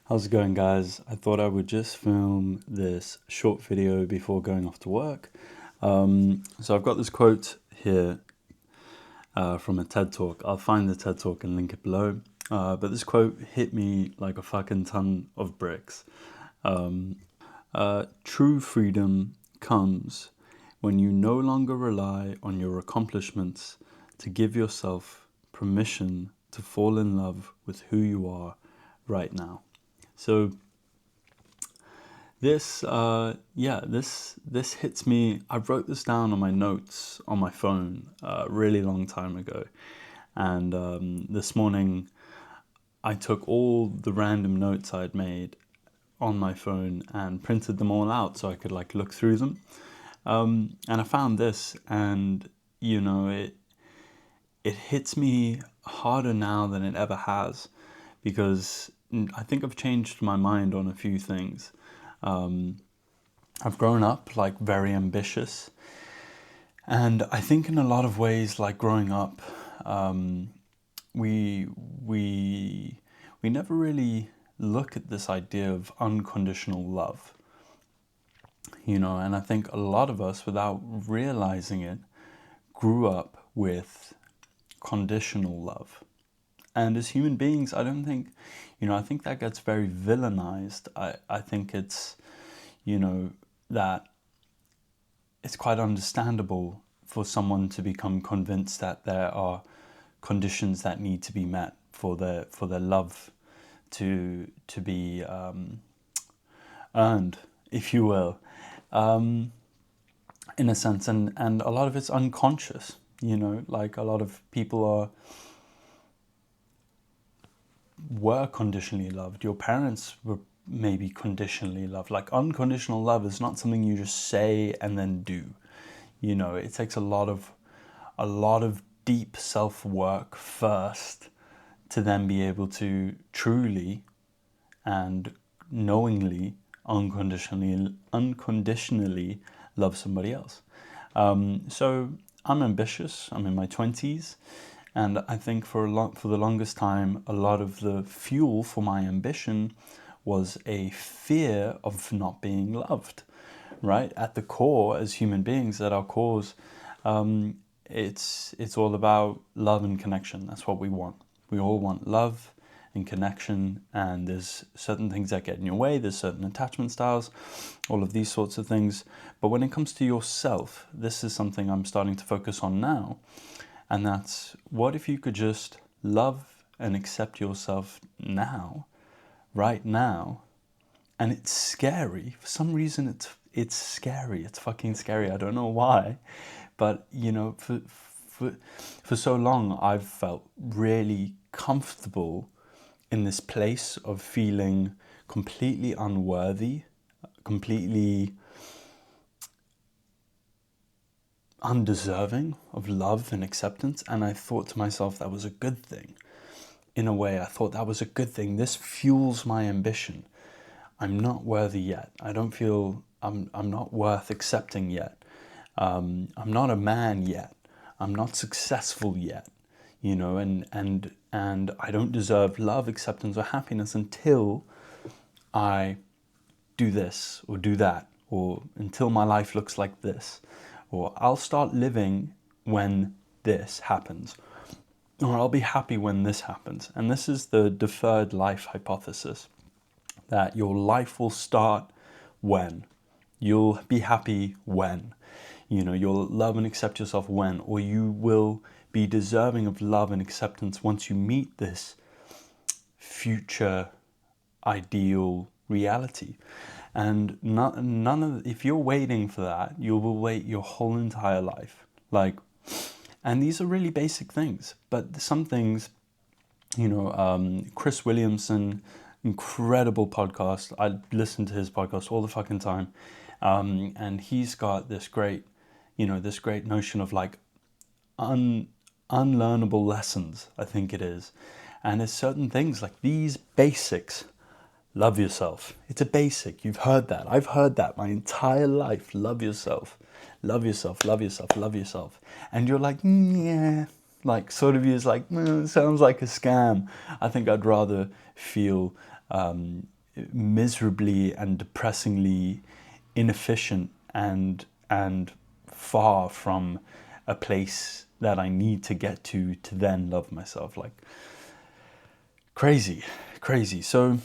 How's it going, guys? I thought I would just film this short video before going off to work. So I've got this quote here from a TED Talk. I'll find the TED Talk and link it below. But this quote hit me like a fucking ton of bricks. True freedom comes when you no longer rely on your accomplishments to give yourself permission to fall in love with who you are right now. So this hits me. I wrote this down on my notes on my phone a really long time ago, and this morning I took all the random notes I'd made on my phone and printed them all out so I could like look through them. And I found this, and it hits me harder now than it ever has, because I think I've changed my mind on a few things. I've grown up like very ambitious, and I think in a lot of ways, like growing up, we we we never really look at this idea of unconditional love, and I think a lot of us, without realizing it, grew up with conditional love. And as human beings, I don't think, I think that gets very villainized. I think it's, that it's quite understandable for someone to become convinced that there are conditions that need to be met for their love to be earned, if you will, in a sense. And a lot of it's unconscious, like a lot of people were conditionally loved. Your parents were maybe conditionally loved. Like, unconditional love is not something you just say and then do. It takes a lot of deep self-work first to then be able to truly and knowingly unconditionally love somebody else. So I'm ambitious. I'm in my 20s. And I think for the longest time, a lot of the fuel for my ambition was a fear of not being loved, right? At the core, as human beings, at our cores, it's all about love and connection. That's what we want. We all want love and connection, and there's certain things that get in your way. There's certain attachment styles, all of these sorts of things. But when it comes to yourself, this is something I'm starting to focus on now. And that's, what if you could just love and accept yourself now, right now? And it's scary. For some reason, it's scary. It's fucking scary. I don't know why. But, for so long, I've felt really comfortable in this place of feeling completely unworthy, completely undeserving of love and acceptance. And I thought to myself, that was a good thing. In a way, I thought that was a good thing. This fuels my ambition. I'm not worthy yet. I don't feel I'm not worth accepting yet. I'm not a man yet. I'm not successful yet. And I don't deserve love, acceptance, or happiness until I do this or do that, or until my life looks like this, or I'll start living when this happens, or I'll be happy when this happens. And this is the deferred life hypothesis, that your life will start when. You'll be happy when. You'll love and accept yourself when, or you will be deserving of love and acceptance once you meet this future ideal reality. And if you're waiting for that, you will wait your whole entire life. And these are really basic things, but some things, Chris Williamson, incredible podcast. I listen to his podcast all the fucking time. And he's got this great notion of like unlearnable lessons, I think it is. And there's certain things like these basics. Love yourself. It's a basic. You've heard that. I've heard that my entire life. Love yourself. Love yourself. Love yourself. Love yourself. And you're like, yeah. Like, sort of, you're like, it sounds like a scam. I think I'd rather feel miserably and depressingly inefficient and far from a place that I need to get to then love myself. Like, crazy. So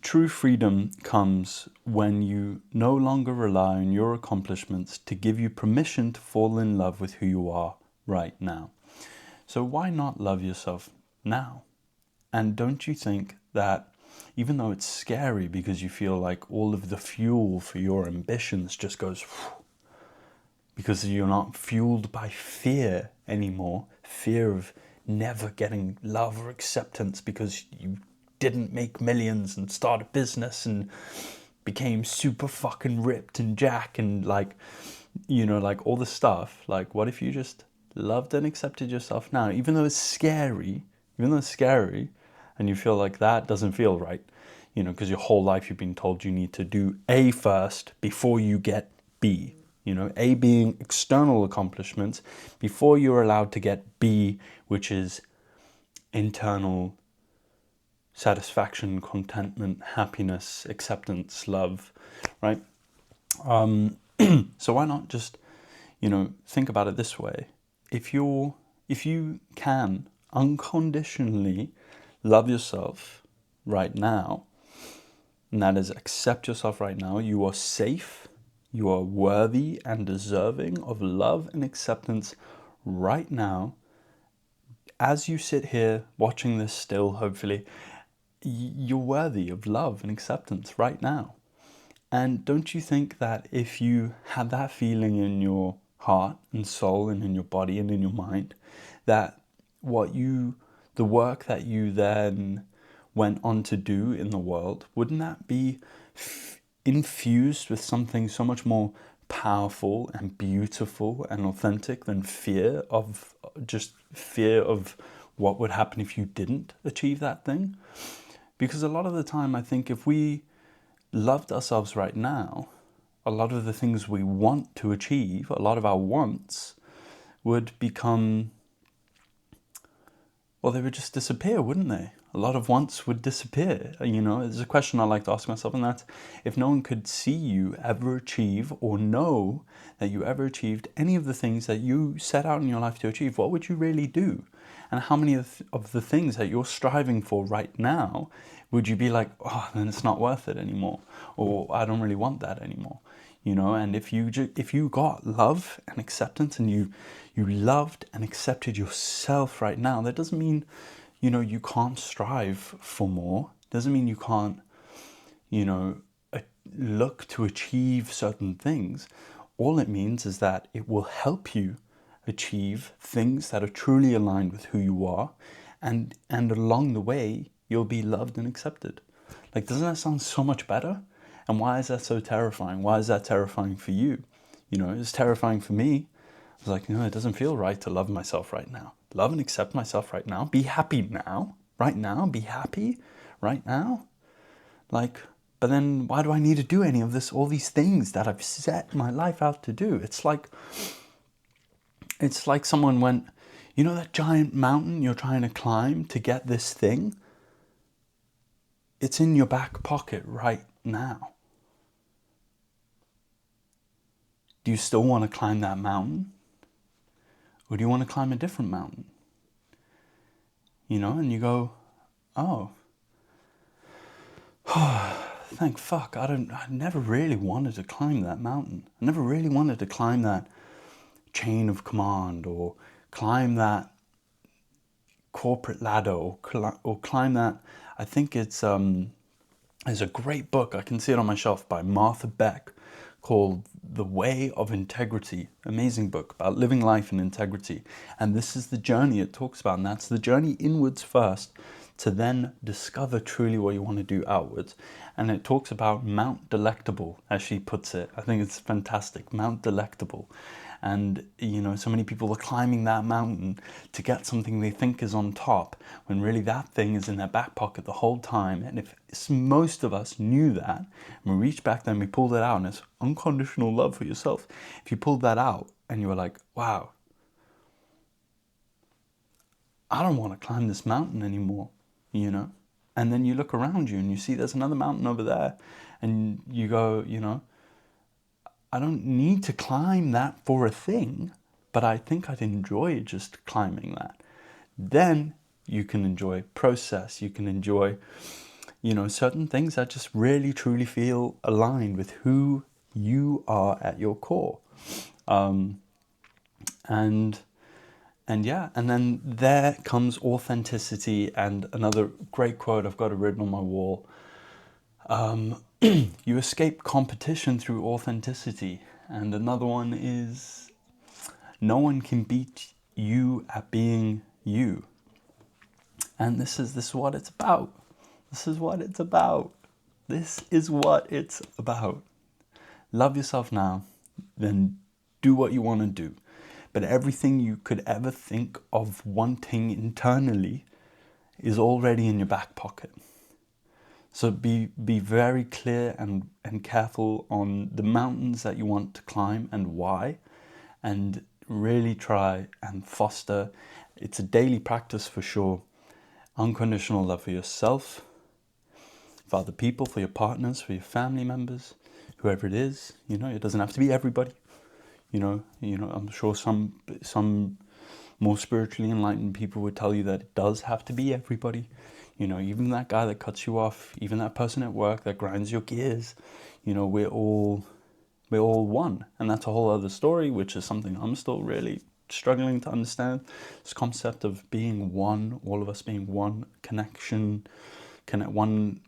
true freedom comes when you no longer rely on your accomplishments to give you permission to fall in love with who you are right now. So why not love yourself now? And don't you think that even though it's scary because you feel like all of the fuel for your ambitions just goes because you're not fueled by fear anymore, fear of never getting love or acceptance because you didn't make millions and start a business and became super fucking ripped and jack and like, you know, like all the stuff. Like, what if you just loved and accepted yourself now, even though it's scary, and you feel like that doesn't feel right, you know, because your whole life you've been told you need to do A first before you get B. You know, A being external accomplishments before you're allowed to get B, which is internal satisfaction, contentment, happiness, acceptance, love, right? So why not just, you know, think about it this way. If you can unconditionally love yourself right now, and that is accept yourself right now, you are safe, you are worthy and deserving of love and acceptance right now. As you sit here watching this still, hopefully, you're worthy of love and acceptance right now. And don't you think that if you had that feeling in your heart and soul and in your body and in your mind, that the work that you then went on to do in the world, wouldn't that be infused with something so much more powerful and beautiful and authentic than fear of what would happen if you didn't achieve that thing? Because a lot of the time, I think if we loved ourselves right now, a lot of the things we want to achieve, a lot of our wants would become, well, they would just disappear, wouldn't they? A lot of wants would disappear. You know, it's a question I like to ask myself, and that's, if no one could see you ever achieve or know that you ever achieved any of the things that you set out in your life to achieve, what would you really do? And how many of the things that you're striving for right now would you be like, oh, then it's not worth it anymore, or I don't really want that anymore, you know? And if you got love and acceptance and you loved and accepted yourself right now, that doesn't mean, you know, you can't strive for more. Doesn't mean you can't, you know, look to achieve certain things. All it means is that it will help you achieve things that are truly aligned with who you are, and along the way you'll be loved and accepted. Like, doesn't that sound so much better? And why is that so terrifying? Why is that terrifying for you? You know, it's terrifying for me. I was like, no, it doesn't feel right to love myself right now. Love and accept myself right now. Be happy now. Right now. Be happy right now. Like, but then why do I need to do any of this, all these things that I've set my life out to do? It's like someone went, you know, that giant mountain you're trying to climb to get this thing? It's in your back pocket right now. Do you still want to climb that mountain? Or do you want to climb a different mountain? You know, and you go, oh, thank fuck, I never really wanted to climb that mountain. I never really wanted to climb that chain of command, or climb that corporate ladder, or climb that. I think it's there's a great book, I can see it on my shelf, by Martha Beck, called The Way of Integrity. Amazing book about living life in integrity. And this is the journey it talks about, and that's the journey inwards first, to then discover truly what you want to do outwards. And it talks about Mount Delectable, as she puts it. I think it's fantastic, Mount Delectable. And, you know, so many people are climbing that mountain to get something they think is on top, when really that thing is in their back pocket the whole time. And if most of us knew that, and we reached back there and we pulled it out, and it's unconditional love for yourself. If you pulled that out and you were like, wow, I don't want to climb this mountain anymore, you know? And then you look around you and you see there's another mountain over there, and you go, I don't need to climb that for a thing, but I think I'd enjoy just climbing that. Then you can enjoy process, you can enjoy, certain things that just really truly feel aligned with who you are at your core. And yeah, and then there comes authenticity. And another great quote, I've got it written on my wall: you escape competition through authenticity. And another one is, no one can beat you at being you. And this is what it's about. This is what it's about. This is what it's about. Love yourself now, then do what you want to do. But everything you could ever think of wanting internally is already in your back pocket. So be very clear and careful on the mountains that you want to climb and why, and really try and foster. It's a daily practice for sure. Unconditional love for yourself, for other people, for your partners, for your family members, whoever it is. It doesn't have to be everybody. I'm sure some more spiritually enlightened people would tell you that it does have to be everybody. Even that guy that cuts you off, even that person at work that grinds your gears, we're all one. And that's a whole other story, which is something I'm still really struggling to understand. This concept of being one, all of us being one, connection, one,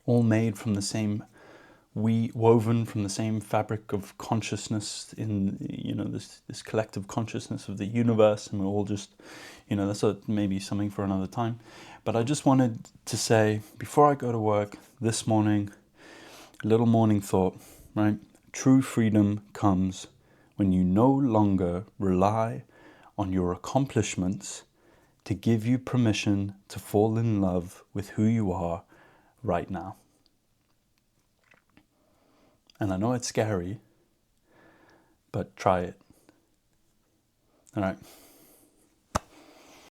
all made from the same, woven from the same fabric of consciousness in, this collective consciousness of the universe. And we're all just, that's maybe something for another time. But I just wanted to say, before I go to work this morning, a little morning thought, right? True freedom comes when you no longer rely on your accomplishments to give you permission to fall in love with who you are right now. And I know it's scary, but try it. All right.